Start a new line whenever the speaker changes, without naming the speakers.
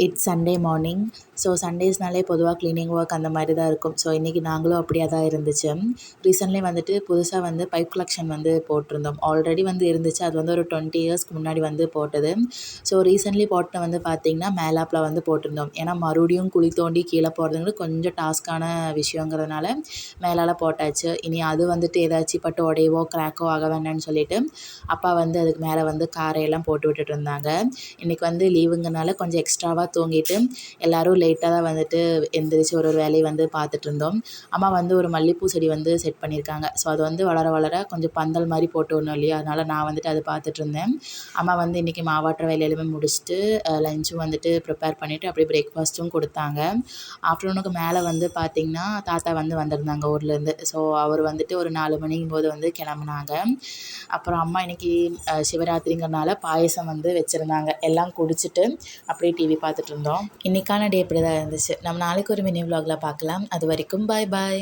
It's Sunday morning. So சண்டேஸ்னாலே பொதுவாக cleaning work அந்த மாதிரி தான் இருக்கும். ஸோ இன்றைக்கி நாங்களும் அப்படியே தான் இருந்துச்சு. ரீசெண்ட்லி வந்துட்டு புதுசாக வந்து பைப் கலெக்ஷன் வந்து போட்டிருந்தோம். ஆல்ரெடி வந்து இருந்துச்சு. அது வந்து ஒரு 20 இயர்ஸ்க்கு முன்னாடி வந்து போட்டது. ஸோ ரீசெண்ட்லி போட்டு வந்து பார்த்திங்கன்னா மேலாப்பில் வந்து போட்டிருந்தோம். ஏன்னா மறுபடியும் குழி தோண்டி கீழே போகிறதுங்கிறது கொஞ்சம் டாஸ்க்கான விஷயங்கிறதுனால மேலால் போட்டாச்சு. இனி அது வந்துட்டு ஏதாச்சும் பட்டு உடையவோ கிராக்கோ ஆக வேண்டாம்னு சொல்லிவிட்டு அப்பா வந்து அதுக்கு மேலே வந்து காரையெல்லாம் போட்டு விட்டுட்டு இருந்தாங்க. இன்றைக்கி வந்து லீவுங்கிறனால கொஞ்சம் எக்ஸ்ட்ராவாக தூங்கிட்டு எல்லோரும் லேட்டாக தான் வந்துட்டு எந்திரிச்சு ஒரு வேலையை வந்து பார்த்துட்ருந்தோம். அம்மா வந்து ஒரு மல்லிகைப்பூ செடி வந்து செட் பண்ணியிருக்காங்க. ஸோ அது வந்து வளர வளர கொஞ்சம் பந்தல் மாதிரி போட்டு விடணும் இல்லையா, அதனால் நான் வந்துட்டு அது பார்த்துட்ருந்தேன். அம்மா வந்து இன்றைக்கி மாவாட்டுற வேலையிலுமே முடிச்சுட்டு லஞ்சும் வந்துட்டு ப்ரிப்பேர் பண்ணிவிட்டு அப்படியே பிரேக்ஃபாஸ்ட்டும் கொடுத்தாங்க. ஆஃப்டர்நூனுக்கு மேலே வந்து பார்த்திங்கன்னா தாத்தா வந்து வந்திருந்தாங்க ஊர்லேருந்து. ஸோ அவர் வந்துட்டு ஒரு 4 மணிங்கும் போது வந்து கிளம்புனாங்க. அப்புறம் அம்மா இன்றைக்கி சிவராத்திரிங்கிறனால பாயசம் வந்து வச்சுருந்தாங்க. எல்லாம் குடிச்சிட்டு அப்படியே டிவி பார்த்துட்ருந்தோம். இன்றைக்கான டே இப்படி தான் இருந்துச்சு. நம்ம நாளைக்கு ஒரு மினி விலாகில் பார்க்கலாம். அது வரைக்கும் பாய் பாய்.